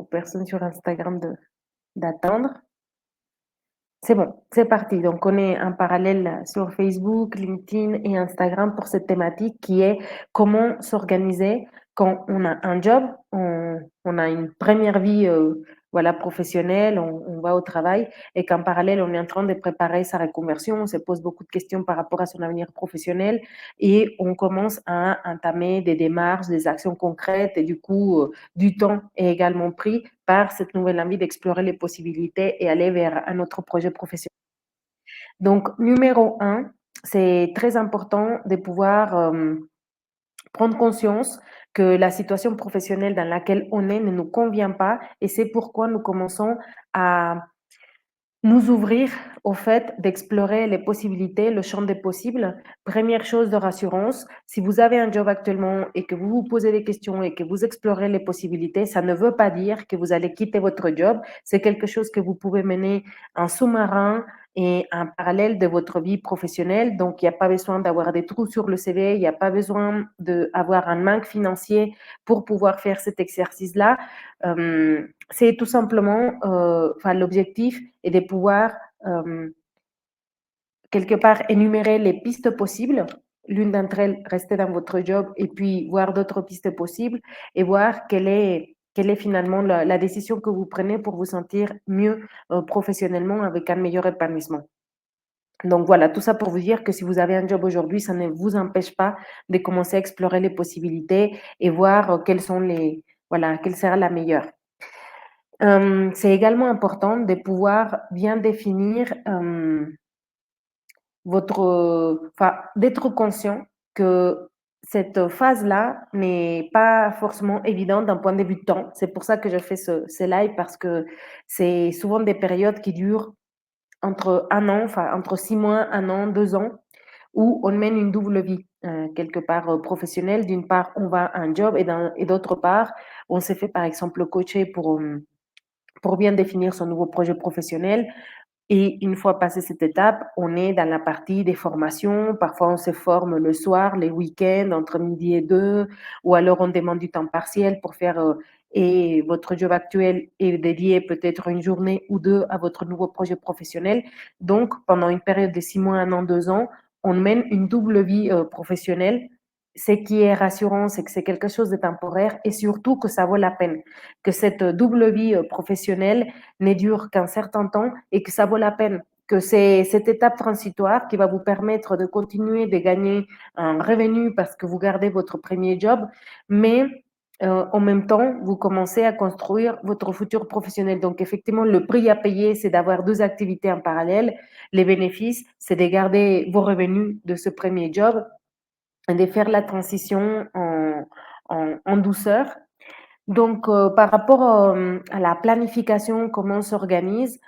aux personnes sur Instagram d'attendre. C'est bon, c'est parti. Donc, on est en parallèle sur Facebook, LinkedIn et Instagram pour cette thématique qui est comment s'organiser quand on a un job, on a une première vie voilà, professionnelle, on va au travail et qu'en parallèle, on est en train de préparer sa reconversion, on se pose beaucoup de questions par rapport à son avenir professionnel et on commence à entamer des démarches, des actions concrètes et du coup, du temps est également pris par cette nouvelle envie d'explorer les possibilités et aller vers un autre projet professionnel. Donc, numéro un, c'est très important de pouvoir prendre conscience que la situation professionnelle dans laquelle on est ne nous convient pas et c'est pourquoi nous commençons à nous ouvrir au fait d'explorer les possibilités, le champ des possibles. Première chose de rassurance, si vous avez un job actuellement et que vous vous posez des questions et que vous explorez les possibilités, ça ne veut pas dire que vous allez quitter votre job. C'est quelque chose que vous pouvez mener en sous-marin et en parallèle de votre vie professionnelle. Donc, il n'y a pas besoin d'avoir des trous sur le CV, il n'y a pas besoin d'avoir un manque financier pour pouvoir faire cet exercice-là. C'est tout simplement, l'objectif est de pouvoir quelque part énumérer les pistes possibles. L'une d'entre elles, rester dans votre job et puis voir d'autres pistes possibles et voir quelle est finalement la décision que vous prenez pour vous sentir mieux professionnellement avec un meilleur épanouissement. Donc voilà, tout ça pour vous dire que si vous avez un job aujourd'hui, ça ne vous empêche pas de commencer à explorer les possibilités et voir quelles sont voilà, quelle sera la meilleure. C'est également important de pouvoir bien définir d'être conscient que cette phase-là n'est pas forcément évidente d'un point de vue de temps. C'est pour ça que je fais ce live parce que c'est souvent des périodes qui durent entre un an, enfin entre 6 mois, un an, 2 ans, où on mène une double vie quelque part professionnelle. D'une part, on va à un job et d'autre part, on se fait par exemple coacher pour bien définir son nouveau projet professionnel. Et une fois passé cette étape, on est dans la partie des formations. Parfois, on se forme le soir, les week-ends, entre midi et deux, ou alors on demande du temps partiel pour faire, et votre job actuel est dédié peut-être une journée ou deux à votre nouveau projet professionnel. Donc, pendant une période de 6 mois, un an, 2 ans, on mène une double vie professionnelle. Ce qui est rassurant, c'est que c'est quelque chose de temporaire et surtout que ça vaut la peine, que cette double vie professionnelle ne dure qu'un certain temps et que ça vaut la peine, que c'est cette étape transitoire qui va vous permettre de continuer de gagner un revenu parce que vous gardez votre premier job, mais en même temps, vous commencez à construire votre futur professionnel. Donc, effectivement, le prix à payer, c'est d'avoir deux activités en parallèle. Les bénéfices, c'est de garder vos revenus de ce premier job et de faire la transition en douceur. Donc, par rapport à la planification, comment on s'organise,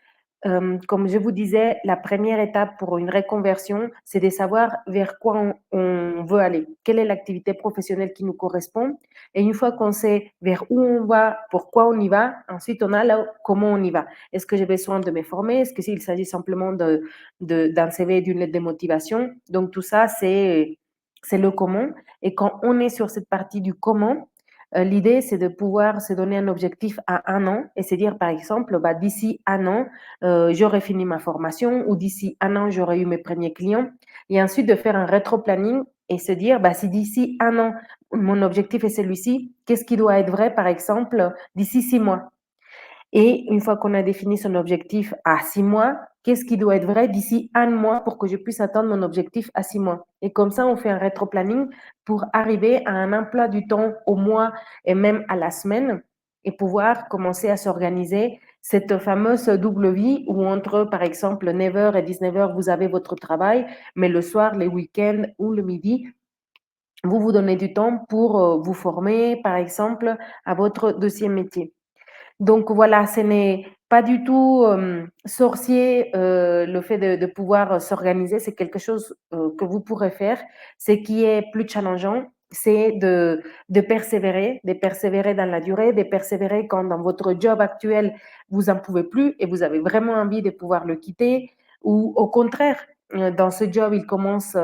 comme je vous disais, la première étape pour une reconversion, c'est de savoir vers quoi on veut aller. Quelle est l'activité professionnelle qui nous correspond? Et une fois qu'on sait vers où on va, pourquoi on y va, ensuite on a là comment on y va. Est-ce que j'ai besoin de me former? Est-ce qu'il s'agit simplement d'un CV, d'une lettre de motivation? Donc tout ça, c'est le comment. Et quand on est sur cette partie du comment, l'idée, c'est de pouvoir se donner un objectif à un an et se dire, par exemple, bah, d'ici un an, j'aurai fini ma formation ou d'ici un an, j'aurai eu mes premiers clients. Et ensuite, de faire un rétro-planning et se dire, bah, si d'ici un an, mon objectif est celui-ci, qu'est-ce qui doit être vrai, par exemple, d'ici 6 mois? Et une fois qu'on a défini son objectif à 6 mois, qu'est-ce qui doit être vrai d'ici un mois pour que je puisse atteindre mon objectif à 6 mois? Et comme ça, on fait un rétro-planning pour arriver à un emploi du temps au mois et même à la semaine et pouvoir commencer à s'organiser cette fameuse double vie où entre, par exemple, 9 h et 19 h, vous avez votre travail, mais le soir, les week-ends ou le midi, vous vous donnez du temps pour vous former, par exemple, à votre deuxième métier. Donc voilà, ce n'est pas du tout sorcier le fait de pouvoir s'organiser, c'est quelque chose que vous pourrez faire. Ce qui est plus challengeant, c'est de persévérer dans la durée, de persévérer quand dans votre job actuel, vous n'en pouvez plus et vous avez vraiment envie de pouvoir le quitter ou au contraire, dans ce job, il commence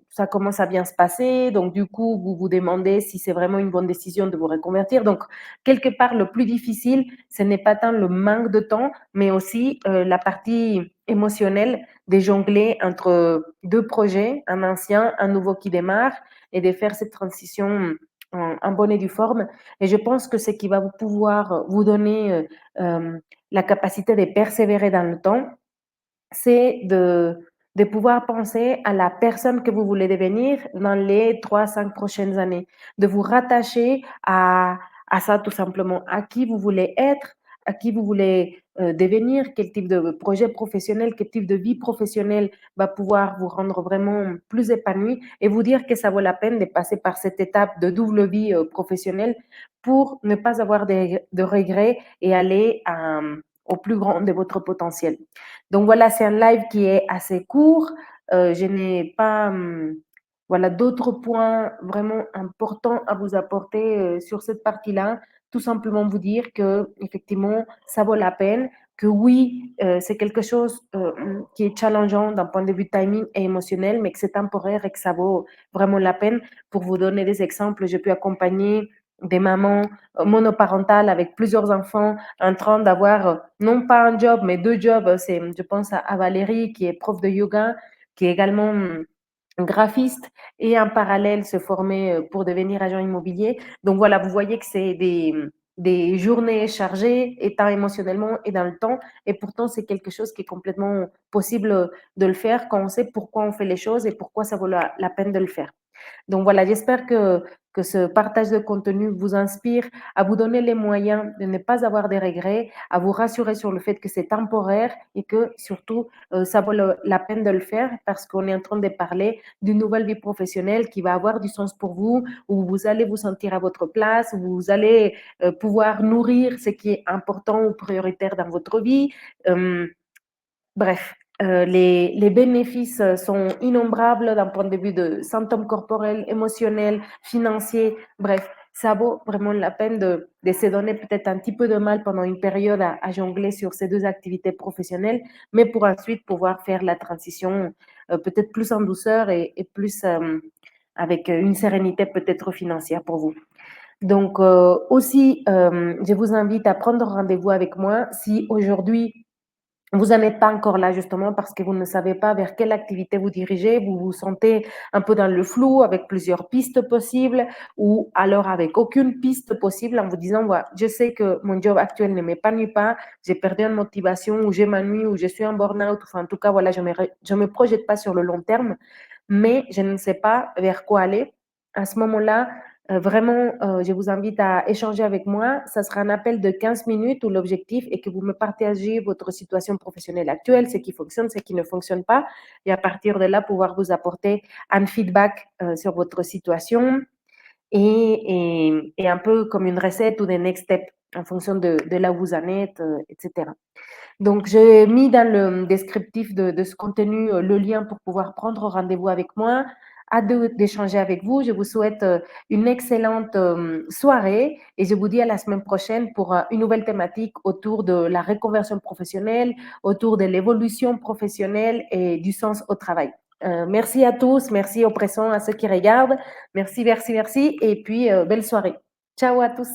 ça commence à bien se passer, donc du coup, vous vous demandez si c'est vraiment une bonne décision de vous reconvertir. Donc, quelque part, le plus difficile, ce n'est pas tant le manque de temps, mais aussi la partie émotionnelle de jongler entre deux projets, un ancien, un nouveau qui démarre, et de faire cette transition en bonne et due forme. Et je pense que ce qui va vous pouvoir vous donner la capacité de persévérer dans le temps, c'est de pouvoir penser à la personne que vous voulez devenir dans les 3 5 prochaines années, de vous rattacher à ça tout simplement, à qui vous voulez être, à qui vous voulez devenir, quel type de projet professionnel, quel type de vie professionnelle va pouvoir vous rendre vraiment plus épanoui et vous dire que ça vaut la peine de passer par cette étape de double vie professionnelle pour ne pas avoir de regrets et aller au plus grand de votre potentiel. Donc voilà, c'est un live qui est assez court. Je n'ai pas voilà, d'autres points vraiment importants à vous apporter sur cette partie-là. Tout simplement vous dire que effectivement, ça vaut la peine, que oui, c'est quelque chose qui est challengeant d'un point de vue timing et émotionnel, mais que c'est temporaire et que ça vaut vraiment la peine. Pour vous donner des exemples, je peux accompagner des mamans monoparentales avec plusieurs enfants en train d'avoir non pas un job, mais deux jobs. C'est, je pense à Valérie qui est prof de yoga, qui est également graphiste et en parallèle se former pour devenir agent immobilier. Donc voilà, vous voyez que c'est des journées chargées, et tant émotionnellement et dans le temps. Et pourtant, c'est quelque chose qui est complètement possible de le faire quand on sait pourquoi on fait les choses et pourquoi ça vaut la peine de le faire. Donc voilà, j'espère que ce partage de contenu vous inspire à vous donner les moyens de ne pas avoir des regrets, à vous rassurer sur le fait que c'est temporaire et que surtout, ça vaut la peine de le faire parce qu'on est en train de parler d'une nouvelle vie professionnelle qui va avoir du sens pour vous, où vous allez vous sentir à votre place, où vous allez pouvoir nourrir ce qui est important ou prioritaire dans votre vie. Euh, Bref, les bénéfices sont innombrables d'un point de vue de symptômes corporels, émotionnels, financiers. Bref, ça vaut vraiment la peine de se donner peut-être un petit peu de mal pendant une période à jongler sur ces deux activités professionnelles, mais pour ensuite pouvoir faire la transition peut-être plus en douceur et plus avec une sérénité peut-être financière pour vous. Donc aussi, je vous invite à prendre rendez-vous avec moi si aujourd'hui vous n'en êtes pas encore là justement parce que vous ne savez pas vers quelle activité vous dirigez, vous vous sentez un peu dans le flou avec plusieurs pistes possibles ou alors avec aucune piste possible en vous disant, ouais, je sais que mon job actuel ne m'épanouit pas, j'ai perdu en motivation ou je m'ennuie ou je suis en burn-out, enfin, en tout cas, voilà, je me projette pas sur le long terme, mais je ne sais pas vers quoi aller. À ce moment-là, vraiment, je vous invite à échanger avec moi. Ça sera un appel de 15 minutes où l'objectif est que vous me partagez votre situation professionnelle actuelle, ce qui fonctionne, ce qui ne fonctionne pas, et à partir de là, pouvoir vous apporter un feedback sur votre situation et un peu comme une recette ou des next steps en fonction de là où vous en êtes, etc. Donc, j'ai mis dans le descriptif de ce contenu le lien pour pouvoir prendre rendez-vous avec moi. Hâte d'échanger avec vous. Je vous souhaite une excellente soirée et je vous dis à la semaine prochaine pour une nouvelle thématique autour de la reconversion professionnelle, autour de l'évolution professionnelle et du sens au travail. Merci à tous, merci aux présents, à ceux qui regardent. Merci, merci, merci. Et puis, belle soirée. Ciao à tous.